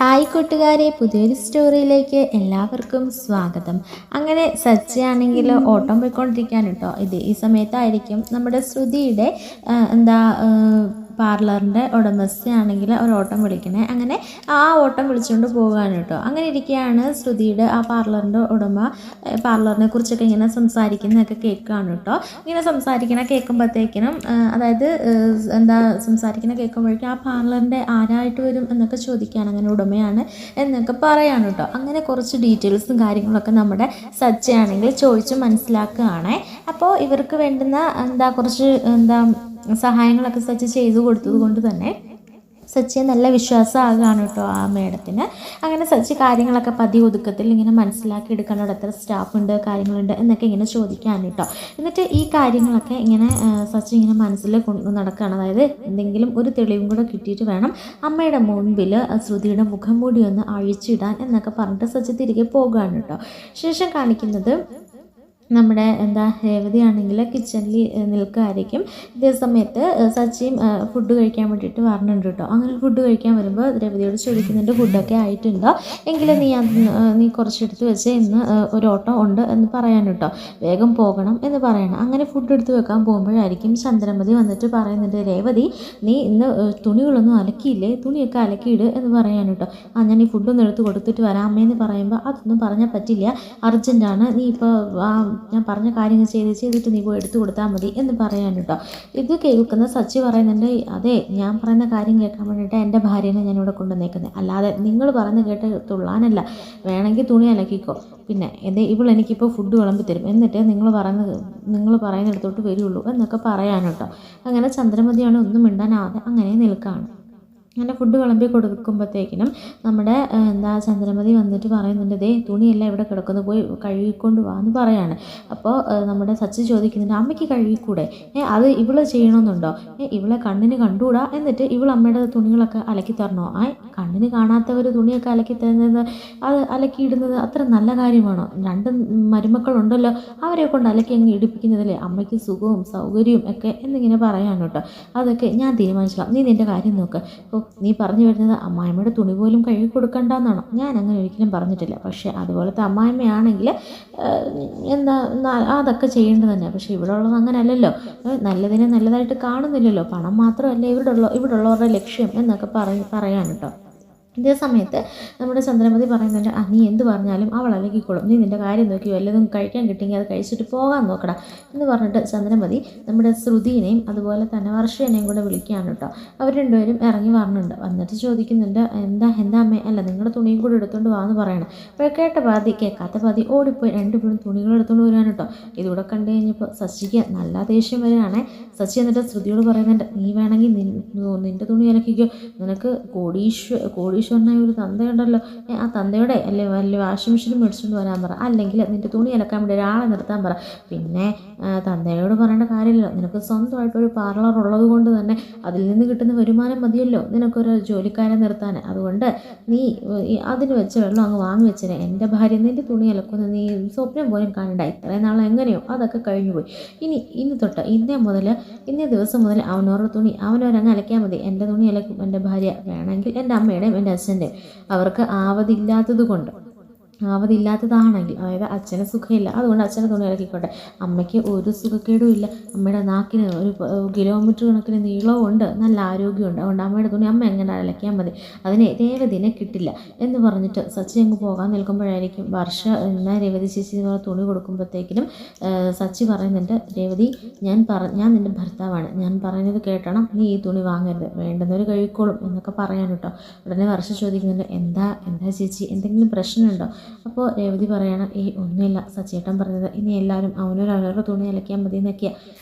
Hi കൂട്ടുകാരെ, പുതിയൊരു സ്റ്റോറിയിലേക്ക് എല്ലാവർക്കും സ്വാഗതം. അങ്ങനെ സച്ചിയാണെങ്കിൽ ഓട്ടം പോയിക്കൊണ്ടിരിക്കുകയാണ് കേട്ടോ. ഈ സമയത്തായിരിക്കും നമ്മുടെ ശ്രുതിയുടെ പാർലറിൻ്റെ ഉടമസ്ഥയാണെങ്കിൽ ഒരു ഓട്ടം വിളിക്കണേ. അങ്ങനെ ആ ഓട്ടം വിളിച്ചുകൊണ്ട് പോവുകയാണ് കേട്ടോ. അങ്ങനെ ഇരിക്കുകയാണ് ശ്രുതിയുടെ ആ പാർലറിൻ്റെ ഉടമ പാർലറിനെ കുറിച്ചൊക്കെ ഇങ്ങനെ സംസാരിക്കുന്നതൊക്കെ കേൾക്കുകയാണ് കേട്ടോ. ഇങ്ങനെ സംസാരിക്കണ കേൾക്കുമ്പോഴത്തേക്കിനും സംസാരിക്കണ കേൾക്കുമ്പോഴേക്കും ആ പാർലറിൻ്റെ ആരായിട്ട് വരും എന്നൊക്കെ ചോദിക്കുകയാണ്. അങ്ങനെ ഉടമയാണ് എന്നൊക്കെ പറയാണ് കേട്ടോ. അങ്ങനെ കുറച്ച് ഡീറ്റെയിൽസും കാര്യങ്ങളൊക്കെ നമ്മുടെ സച്ചിയാണെങ്കിൽ ചോദിച്ച് മനസ്സിലാക്കുകയാണ്. അപ്പോൾ ഇവർക്ക് വേണ്ടുന്ന കുറച്ച് സഹായങ്ങളൊക്കെ സച്ചി ചെയ്തു കൊടുത്തത് കൊണ്ട് തന്നെ സച്ചിയെ നല്ല വിശ്വാസമാകുകയാണ് കേട്ടോ ആ മേഡത്തിന്. അങ്ങനെ സച്ചി കാര്യങ്ങളൊക്കെ പതി ഒതുക്കത്തിൽ ഇങ്ങനെ മനസ്സിലാക്കി എടുക്കാനോട് എത്ര സ്റ്റാഫുണ്ട്, കാര്യങ്ങളുണ്ട് എന്നൊക്കെ ഇങ്ങനെ ചോദിക്കാൻ കേട്ടോ. എന്നിട്ട് ഈ കാര്യങ്ങളൊക്കെ ഇങ്ങനെ സച്ചി ഇങ്ങനെ മനസ്സിൽ കൊണ്ടു നടക്കുകയാണ്. അതായത് എന്തെങ്കിലും ഒരു തെളിവും കൂടെ കിട്ടിയിട്ട് വേണം അമ്മയുടെ മുൻപിൽ ശ്രുതിയുടെ മുഖം മൂടി ഒന്ന് അഴിച്ചിടാൻ എന്നൊക്കെ പറഞ്ഞിട്ട് സച്ചി തിരികെ പോകുകയാണ് കേട്ടോ. ശേഷം കാണിക്കുന്നത് നമ്മുടെ രേവതിയാണെങ്കിൽ കിച്ചണിൽ നിൽക്കുകയായിരിക്കും. ഇതേ സമയത്ത് സച്ചിയും ഫുഡ് കഴിക്കാൻ വേണ്ടിയിട്ട് വരണുണ്ട് കേട്ടോ. അങ്ങനെ ഫുഡ് കഴിക്കാൻ വരുമ്പോൾ രേവതിയോട് ചോദിക്കുന്നുണ്ട്, ഫുഡൊക്കെ ആയിട്ടുണ്ടോ, എങ്കിലും നീ കുറച്ചെടുത്ത് വെച്ച് ഇന്ന് ഒരു ഓട്ടം ഉണ്ട് എന്ന് പറയാൻ കേട്ടോ. വേഗം പോകണം എന്ന് പറയണം. അങ്ങനെ ഫുഡ് എടുത്ത് വെക്കാൻ പോകുമ്പോഴായിരിക്കും ചന്ദ്രമതി വന്നിട്ട് പറയുന്നുണ്ട്, രേവതി നീ ഇന്ന് തുണികളൊന്നും അലക്കിയില്ലേ, തുണിയൊക്കെ അലക്കിയിട് എന്ന് പറയാൻ കേട്ടോ. ഞാൻ ഈ ഫുഡൊന്നും എടുത്ത് കൊടുത്തിട്ട് വരാം അമ്മയെന്ന് പറയുമ്പോൾ അതൊന്നും പറഞ്ഞാൽ പറ്റില്ല, അർജൻറ്റാണ്, നീ ഇപ്പോൾ ഞാൻ പറഞ്ഞ കാര്യങ്ങൾ ചെയ്തിട്ട് നീ പോയി എടുത്തു കൊടുത്താൽ മതി എന്ന് പറയാൻ കേട്ടോ. ഇത് കേൾക്കുന്ന സച്ചി പറയുന്നുണ്ട്, അതെ ഞാൻ പറയുന്ന കാര്യം കേൾക്കാൻ വേണ്ടിയിട്ട് എൻ്റെ ഭാര്യനെ ഞാനിവിടെ കൊണ്ടുവന്നേക്കുന്നത്, അല്ലാതെ നിങ്ങൾ പറയുന്നത് കേട്ട് തുള്ളാനല്ല. വേണമെങ്കിൽ തുണി അലക്കിക്കോ, പിന്നെ എനിക്കിപ്പോൾ ഫുഡ് വിളമ്പി തരും, എന്നിട്ട് നിങ്ങൾ പറയുന്നിടത്തോട്ട് വരുള്ളൂ എന്നൊക്കെ പറയാൻ കേട്ടോ. അങ്ങനെ ചന്ദ്രമതിയാണ് ഒന്നും മിണ്ടാനാവാതെ അങ്ങനെ നിൽക്കുകയാണ്. അങ്ങനെ ഫുഡ് വിളമ്പി കൊടുക്കുമ്പോഴത്തേക്കിനും നമ്മുടെ ചന്ദ്രമതി വന്നിട്ട് പറയുന്നുണ്ട്, തുണിയെല്ലാം ഇവിടെ കിടക്കുന്നു, പോയി കഴുകിക്കൊണ്ട് വാ എന്ന് പറയാണ്. അപ്പോൾ നമ്മുടെ സച്ചി ചോദിക്കുന്നുണ്ട്, അമ്മയ്ക്ക് കഴുകിക്കൂടെ, അത് ഇവള് ചെയ്യണമെന്നുണ്ടോ, ഇവളെ കണ്ണിന് കണ്ടുകൂടാ, എന്നിട്ട് അമ്മയുടെ തുണികളൊക്കെ അലക്കി തരണോ? കണ്ണിന് കാണാത്തവർ തുണിയൊക്കെ അലക്കി തരുന്നത്, അത് അലക്കിയിടുന്നത് അത്ര നല്ല കാര്യമാണോ? രണ്ട് മരുമക്കളുണ്ടല്ലോ, അവരെ കൊണ്ട് അലക്കി അങ്ങ് ഇടിപ്പിക്കുന്നതല്ലേ അമ്മയ്ക്ക് സുഖവും സൗകര്യവും ഒക്കെ എന്നിങ്ങനെ പറയാൻ കേട്ടോ. അതൊക്കെ ഞാൻ തീരുമാനിച്ചോളാം, നീ നിൻ്റെ കാര്യം നോക്ക്. നീ പറഞ്ഞു വരുന്നത് അമ്മായിമ്മയുടെ തുണി പോലും കഴുകി കൊടുക്കണ്ടെന്നാണോ? ഞാൻ അങ്ങനെ ഒരിക്കലും പറഞ്ഞിട്ടില്ല. പക്ഷേ അതുപോലത്തെ അമ്മായിമ്മയാണെങ്കിൽ അതൊക്കെ ചെയ്യേണ്ടത് തന്നെ. പക്ഷേ ഇവിടെ ഉള്ളത് അങ്ങനെ അല്ലല്ലോ, നല്ലതിനെ നല്ലതായിട്ട് കാണുന്നില്ലല്ലോ, പണം മാത്രമല്ല ഇവിടെയുള്ളവരുടെ ലക്ഷ്യം എന്നൊക്കെ പറയാൻ കേട്ടോ. ഇതേ സമയത്ത് നമ്മുടെ ചന്ദ്രമതി പറയുന്നുണ്ട്, നീ എന്ത് പറഞ്ഞാലും അവൾ അലക്കിക്കോളും, നീ നിൻ്റെ കാര്യം നോക്കി വല്ലതും കഴിക്കാൻ കിട്ടിയെങ്കിൽ അത് കഴിച്ചിട്ട് പോകാൻ നോക്കടാ എന്ന് പറഞ്ഞിട്ട് ചന്ദ്രമതി നമ്മുടെ ശ്രുതിനെയും അതുപോലെ തന്നെ വർഷേനെയും കൂടെ വിളിക്കുകയാണ് കേട്ടോ. അവർ രണ്ടുപേരും ഇറങ്ങി വന്നിട്ട് ചോദിക്കുന്നുണ്ട്, എന്താ അമ്മേ, അല്ല നിങ്ങളുടെ തുണിയും കൂടെ എടുത്തുകൊണ്ട് വാന്ന് പറയണം. അപ്പോൾ കേട്ട പാതി കേൾക്കാത്ത പാതി ഓടിപ്പോയി രണ്ടുപേരും തുണികൾ എടുത്തുകൊണ്ട് വരികയാണ് കേട്ടോ. ഇതുകൂടെ കണ്ടു കഴിഞ്ഞപ്പോൾ സച്ചിക്ക് നല്ല ദേഷ്യം വരികയാണേ. സച്ചി എന്നിട്ട് ശ്രുതിയോട് പറയുന്നുണ്ട്, നീ വേണമെങ്കിൽ നിൻ്റെ തുണി അലക്കിക്കോ, നിനക്ക് കോടീശ്വരനായ ഒരു തന്തയുണ്ടല്ലോ, ആ തന്തയുടെ അല്ലെ വലിയ വാഷിംഗ് മെഷീൻ മേടിച്ചുകൊണ്ട് വരാൻ പറ, അല്ലെങ്കിൽ നിൻ്റെ തുണി അലക്കാൻ വേണ്ടി ഒരാളെ നിർത്താൻ പറ. പിന്നെ തന്തയോട് പറയേണ്ട കാര്യമില്ലല്ലോ, നിനക്ക് സ്വന്തമായിട്ടൊരു പാർലർ ഉള്ളത് കൊണ്ട് തന്നെ അതിൽ നിന്ന് കിട്ടുന്ന വരുമാനം മതിയല്ലോ നിനക്കൊരു ജോലിക്കാരെ നിർത്താൻ. അതുകൊണ്ട് നീ അതിന് വെച്ച വെള്ളം അങ്ങ് വാങ്ങി വെച്ചേ. എൻ്റെ ഭാര്യ നിൻ്റെ തുണി അലക്കുന്ന നീ സ്വപ്നം പോലും കാണണ്ട, ഇത്രയും നാളെ എങ്ങനെയോ അതൊക്കെ കഴിഞ്ഞു പോയി. ഇനി തൊട്ട് ഇന്നേ ദിവസം മുതൽ അവനോരുടെ തുണി അവനവരങ്ങ് അലക്കാൻ മതി. എൻ്റെ തുണി അലക്കും എൻ്റെ ഭാര്യ, വേണമെങ്കിൽ എൻ്റെ അമ്മയുടെയും എൻ്റെ അച്ഛൻ്റെയും. അവർക്ക് ആവതില്ലാത്തതാണെങ്കിൽ, അതായത് അച്ഛന് സുഖമില്ല, അതുകൊണ്ട് അച്ഛനെ തുണി ഇറക്കിക്കോട്ടെ. അമ്മയ്ക്ക് ഒരു സുഖക്കേടും ഇല്ല, അമ്മയുടെ നാക്കിന് ഒരു കിലോമീറ്റർ കണക്കിന് നീളവും ഉണ്ട്, നല്ല ആരോഗ്യമുണ്ട്, അതുകൊണ്ട് അമ്മയുടെ തുണി അമ്മ എങ്ങനെ അലക്കിയാൽ മതി, അതിന് രേവതിനെ കിട്ടില്ല എന്ന് പറഞ്ഞിട്ട് സച്ചി അങ്ങ് പോകാൻ നിൽക്കുമ്പോഴായിരിക്കും വർഷ രേവതി ചേച്ചി തുണി കൊടുക്കുമ്പോഴത്തേക്കിനും സച്ചി പറയുന്നുണ്ട്, രേവതി ഞാൻ നിൻ്റെ ഭർത്താവാണ്, ഞാൻ പറയുന്നത് കേട്ടണം, നീ ഈ തുണി വാങ്ങരുത്, വേണ്ടുന്നവർ കഴിക്കോളും എന്നൊക്കെ പറയാൻ കേട്ടോ. ഉടനെ വർഷ ചോദിക്കുന്നുണ്ട്, എന്താ ചേച്ചി, എന്തെങ്കിലും പ്രശ്നമുണ്ടോ? അപ്പോൾ രേവതി പറയണം, ഒന്നുമില്ല, സച്ചേട്ടൻ പറഞ്ഞത് ഇനി എല്ലാവരും അവനവരുടെ തുണി അലക്കിയാൽ മതി എന്നൊക്കെയാണ്.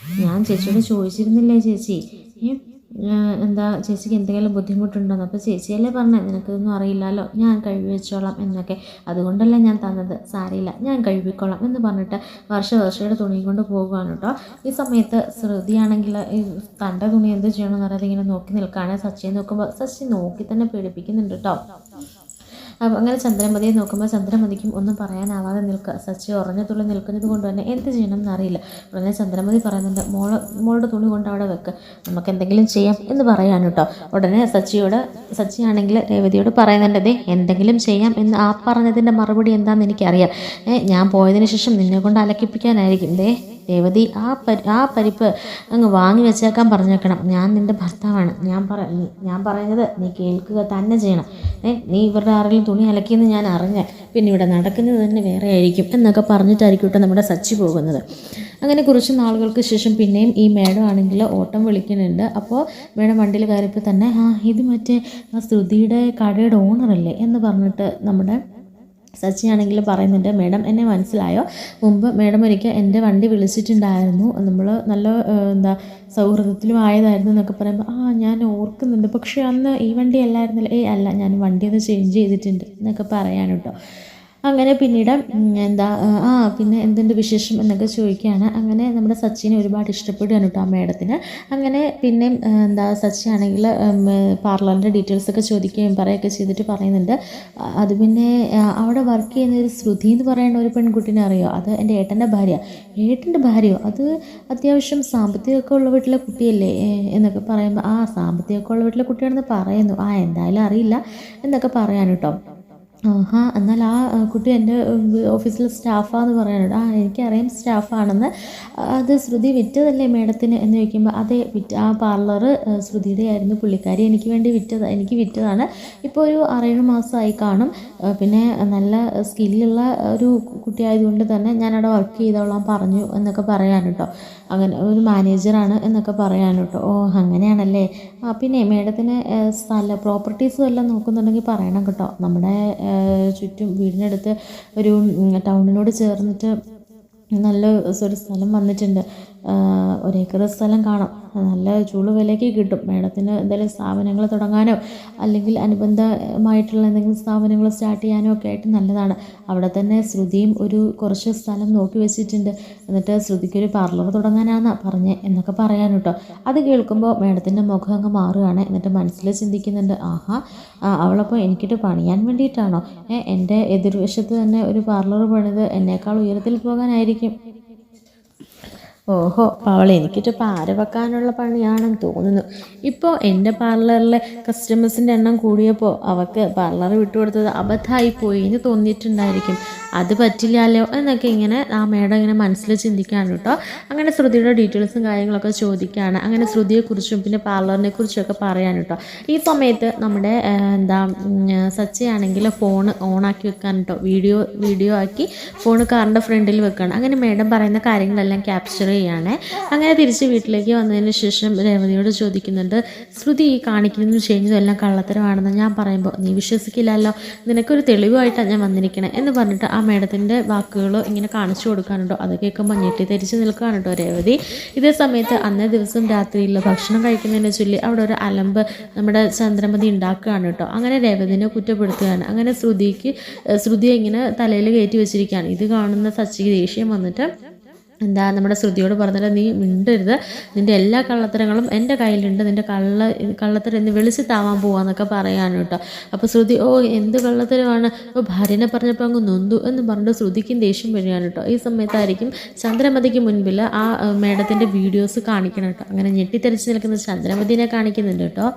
ഞാൻ ചേച്ചിയോട് ചോദിച്ചിരുന്നില്ലേ ചേച്ചി, ചേച്ചിക്ക് എന്തെങ്കിലും ബുദ്ധിമുട്ടുണ്ടോയെന്ന്? അപ്പോൾ ചേച്ചിയല്ലേ പറഞ്ഞത് നിനക്കിതൊന്നും അറിയില്ലല്ലോ, ഞാൻ കഴുകി വെച്ചോളാം എന്നൊക്കെ, അതുകൊണ്ടല്ലേ ഞാൻ തന്നത്, സാരമില്ല ഞാൻ കഴുകിക്കോളാം എന്ന് പറഞ്ഞിട്ട് വർഷയുടെ തുണിയും കൊണ്ട് പോകുകയാണ് കേട്ടോ. ഈ സമയത്ത് ശ്രുതിയാണെങ്കിൽ തൻ്റെ തുണി എന്ത് ചെയ്യണമെന്ന് അറിയാതെ ഇങ്ങനെ നോക്കി നിൽക്കുകയാണ്. സച്ചിയെ നോക്കുമ്പോൾ സച്ചി നോക്കി തന്നെ പേടിപ്പിക്കുന്നുണ്ട് കേട്ടോ. അങ്ങനെ ചന്ദ്രമതിയെ നോക്കുമ്പോൾ ചന്ദ്രമതിക്കും ഒന്നും പറയാനാവാതെ നിൽക്കുക. സച്ചി ഉറഞ്ഞ തുള്ളി നിൽക്കുന്നത് കൊണ്ട് തന്നെ എന്ത് ചെയ്യണം എന്നറിയില്ല. ഉടനെ ചന്ദ്രമതി പറയുന്നുണ്ട്, മോളുടെ തുണി കൊണ്ട് അവിടെ വെക്ക്, നമുക്ക് എന്തെങ്കിലും ചെയ്യാം എന്ന് പറയാൻ കേട്ടോ. ഉടനെ സച്ചിയാണെങ്കിൽ രേവതിയോട് പറയുന്നുണ്ട്, ദേ എന്തെങ്കിലും ചെയ്യാം എന്ന് ആ പറഞ്ഞതിൻ്റെ മറുപടി എന്താണെന്ന് എനിക്കറിയാം. ഞാൻ പോയതിന് ശേഷം നിന്നെ കൊണ്ട് അലക്കിപ്പിക്കാനായിരിക്കും. ദേ രേവതി, ആ പരിപ്പ് അങ്ങ് വാങ്ങി വെച്ചേക്കാൻ പറഞ്ഞേക്കണം. ഞാൻ നിൻ്റെ ഭർത്താവാണ്. ഞാൻ പറയുന്നത് നീ കേൾക്കുക തന്നെ ചെയ്യണം. നീ ഇവരുടെ ആരെങ്കിലും തുണി അലക്കിയെന്ന് ഞാൻ അറിഞ്ഞ പിന്നെ ഇവിടെ നടക്കുന്നത് തന്നെ വേറെ ആയിരിക്കും എന്നൊക്കെ പറഞ്ഞിട്ടായിരിക്കും കേട്ടോ നമ്മുടെ സച്ചി പോകുന്നത്. അങ്ങനെ കുറച്ച് നാളുകൾക്ക് ശേഷം പിന്നെയും ഈ മേഡം ആണെങ്കിൽ ഓട്ടം വിളിക്കുന്നുണ്ട്. അപ്പോൾ മേഡം വണ്ടിയിൽ കയറിയപ്പോൾ തന്നെ ഇത് മറ്റേ ശ്രുതിയുടെ കടയുടെ ഓണറല്ലേ എന്ന് പറഞ്ഞിട്ട് നമ്മുടെ സച്ചിയാണെങ്കിൽ പറയുന്നുണ്ട്, മേഡം എന്നെ മനസ്സിലായോ? മുമ്പ് മേഡം ഒരിക്കൽ എൻ്റെ വണ്ടി വിളിച്ചിട്ടുണ്ടായിരുന്നു, നമ്മൾ നല്ല സൗഹൃദത്തിലും ആയതായിരുന്നു എന്നൊക്കെ പറയുമ്പോൾ ഞാൻ ഓർക്കുന്നുണ്ട്, പക്ഷേ അന്ന് ഈ വണ്ടി അല്ലായിരുന്നല്ലോ. അല്ല, ഞാൻ വണ്ടി ഒന്ന് ചേഞ്ച് ചെയ്തിട്ടുണ്ട് എന്നൊക്കെ പറയാൻ കേട്ടോ. അങ്ങനെ പിന്നീട് പിന്നെ എന്തുണ്ട് വിശേഷം എന്നൊക്കെ ചോദിക്കുകയാണ്. അങ്ങനെ നമ്മുടെ സച്ചിനെ ഒരുപാട് ഇഷ്ടപ്പെടുകയാണ് കേട്ടോ ആ മേഡത്തിന്. അങ്ങനെ പിന്നെ സച്ചിയാണെങ്കിൽ പാർലറിൻ്റെ ഡീറ്റെയിൽസൊക്കെ ചോദിക്കുകയും പറയുകയൊക്കെ ചെയ്തിട്ട് പറയുന്നുണ്ട്, അത് പിന്നെ അവിടെ വർക്ക് ചെയ്യുന്ന ഒരു ശ്രുതി എന്ന് പറയുന്ന ഒരു പെൺകുട്ടീനെ അറിയോ? അത് എൻ്റെ ഏട്ടൻ്റെ ഭാര്യ. ഏട്ടൻ്റെ ഭാര്യയോ? അത് അത്യാവശ്യം സാമ്പത്തികമൊക്കെ ഉള്ള വീട്ടിലെ കുട്ടിയല്ലേ എന്നൊക്കെ പറയുമ്പോൾ സാമ്പത്തികമൊക്കെ ഉള്ള വീട്ടിലെ കുട്ടിയാണെന്ന് പറയുന്നു. എന്തായാലും അറിയില്ല എന്നൊക്കെ പറയാൻ കേട്ടോ. എന്നാൽ ആ കുട്ടി എൻ്റെ ഓഫീസിലെ സ്റ്റാഫാന്ന് പറയാനുണ്ട്. എനിക്കറിയാം സ്റ്റാഫാണെന്ന്. അത് ശ്രുതി വിറ്റതല്ലേ മേഡത്തിന് എന്ന് ചോദിക്കുമ്പോൾ അതെ, ആ പാർലറ് ശ്രുതിയുടെ ആയിരുന്നു, പുള്ളിക്കാരി എനിക്ക് വിറ്റതാണ്. ഇപ്പോൾ ഒരു 6-7 മാസമായി കാണും. പിന്നെ നല്ല സ്കില്ലുള്ള ഒരു കുട്ടിയായതുകൊണ്ട് തന്നെ ഞാനവിടെ വർക്ക് ചെയ്തോളാം പറഞ്ഞു എന്നൊക്കെ പറയാൻ കേട്ടോ. അങ്ങനെ ഒരു മാനേജറാണ് എന്നൊക്കെ പറയാൻ കേട്ടോ. അങ്ങനെയാണല്ലേ. പിന്നെ മേഡത്തിന് പ്രോപ്പർട്ടീസും എല്ലാം നോക്കുന്നുണ്ടെങ്കിൽ പറയണം കേട്ടോ. നമ്മുടെ ചുറ്റും വീടിനടുത്ത് ഒരു ടൗണിനോട് ചേർന്നിട്ട് നല്ല ഒരു സ്ഥലം വന്നിട്ടുണ്ട്. 1 ഏക്കർ സ്ഥലം കാണാം. നല്ല ചൂട് വിലയ്ക്ക് കിട്ടും. മേഡത്തിന് എന്തെങ്കിലും സ്ഥാപനങ്ങൾ തുടങ്ങാനോ അല്ലെങ്കിൽ അനുബന്ധമായിട്ടുള്ള എന്തെങ്കിലും സ്ഥാപനങ്ങൾ സ്റ്റാർട്ട് ചെയ്യാനോ ഒക്കെ ആയിട്ട് നല്ലതാണ്. അവിടെ തന്നെ ശ്രുതിയും കുറച്ച് സ്ഥലം നോക്കി വെച്ചിട്ടുണ്ട്. എന്നിട്ട് ശ്രുതിക്കൊരു പാർലർ തുടങ്ങാനാണെന്നാണ് പറഞ്ഞത് എന്നൊക്കെ പറയാൻ കേട്ടോ. അത് കേൾക്കുമ്പോൾ മേഡത്തിൻ്റെ മുഖം അങ്ങ് മാറുകയാണ്. എന്നിട്ട് മനസ്സിൽ ചിന്തിക്കുന്നുണ്ട്, അവളപ്പോൾ എനിക്കിട്ട് പണിയാൻ വേണ്ടിയിട്ടാണോ? എൻ്റെ എതിർവശത്ത് തന്നെ ഒരു പാർലർ പണിത് എന്നേക്കാൾ ഉയരത്തിൽ പോകാനായിരിക്കും. അപ്പോൾ അവൾ എനിക്കിട്ട് പാര വെക്കാനുള്ള പണിയാണെന്ന് തോന്നുന്നു. ഇപ്പോൾ എൻ്റെ പാർലറിലെ കസ്റ്റമേഴ്സിൻ്റെ എണ്ണം കൂടിയപ്പോൾ അവൾക്ക് പാർലർ വിട്ടുകൊടുത്തത് അബദ്ധമായിപ്പോയി എന്ന് തോന്നിയിട്ടുണ്ടായിരിക്കും. അത് പറ്റില്ലല്ലോ എന്നൊക്കെ ഇങ്ങനെ ആ മേഡം ഇങ്ങനെ മനസ്സിൽ ചിന്തിക്കുകയാണ് കേട്ടോ. അങ്ങനെ ശ്രുതിയുടെ ഡീറ്റെയിൽസും കാര്യങ്ങളൊക്കെ ചോദിക്കുകയാണ്. അങ്ങനെ ശ്രുതിയെക്കുറിച്ചും പിന്നെ പാർലറിനെ കുറിച്ചൊക്കെ പറയാൻ കേട്ടോ. ഈ സമയത്ത് നമ്മുടെ സച്ചിയാണെങ്കിൽ ഫോൺ ഓണാക്കി വെക്കാൻ കേട്ടോ. വീഡിയോ ആക്കി ഫോൺ കാറിൻ്റെ ഫ്രണ്ടിൽ വെക്കുകയാണ്. അങ്ങനെ മേഡം പറയുന്ന കാര്യങ്ങളെല്ലാം ക്യാപ്ചർ ചെയ്യാണ്. അങ്ങനെ തിരിച്ച് വീട്ടിലേക്ക് വന്നതിന് ശേഷം രേവതിയോട് ചോദിക്കുന്നുണ്ട്, ശ്രുതി ഈ കാണിക്കുന്നതും ചെയ്യുന്നതും എല്ലാം കള്ളത്തരമാണെന്ന് ഞാൻ പറയുമ്പോൾ നീ വിശ്വസിക്കില്ലല്ലോ, നിനക്കൊരു തെളിവായിട്ടാണ് ഞാൻ വന്നിരിക്കണേ എന്ന് പറഞ്ഞിട്ട് ആ മേഡത്തിൻ്റെ വാക്കുകൾ ഇങ്ങനെ കാണിച്ചു കൊടുക്കാനുണ്ടോ. അത് കേൾക്കുമ്പോൾ ഞെട്ടിത്തെരിച്ച് നിൽക്കുകയാണ് കേട്ടോ രേവതി. ഇതേ സമയത്ത് അന്നേ ദിവസം രാത്രിയിൽ ഭക്ഷണം കഴിക്കുന്നതിനെ ചൊല്ലി അവിടെ ഒരു അലമ്പ് നമ്മുടെ ചന്ദ്രമതി ഉണ്ടാക്കുകയാണ് കേട്ടോ. അങ്ങനെ രേവതിനെ കുറ്റപ്പെടുത്തുകയാണ്. അങ്ങനെ ശ്രുതിയെ ഇങ്ങനെ തലയിൽ കയറ്റി വെച്ചിരിക്കുകയാണ്. ഇത് കാണുന്ന സച്ചിക്ക് ദേഷ്യം വന്നിട്ട് നമ്മുടെ ശ്രുതിയോട് പറഞ്ഞിട്ട്, നീ മിണ്ടരുത്, നിൻ്റെ എല്ലാ കള്ളത്തരങ്ങളും എൻ്റെ കയ്യിലുണ്ട്, നിൻ്റെ കള്ളത്തരം എന്ന് വെളിച്ചത്താവാൻ പോവാന്നൊക്കെ പറയാൻ കേട്ടോ. അപ്പോൾ ശ്രുതി എന്ത് കള്ളത്തരമാണ്, ഭാര്യനെ പറഞ്ഞപ്പോൾ അങ്ങ് നൊന്തു എന്ന് പറഞ്ഞിട്ട് ശ്രുതിക്കും ദേഷ്യം വരികയാണ് കേട്ടോ. ഈ സമയത്തായിരിക്കും ചന്ദ്രമതിക്ക് മുൻപിൽ ആ മേഡത്തിൻ്റെ വീഡിയോസ് കാണിക്കണം കേട്ടോ. അങ്ങനെ ഞെട്ടിത്തെറിച്ച് നിൽക്കുന്ന ചന്ദ്രമതിനെ കാണിക്കുന്നുണ്ട് കേട്ടോ.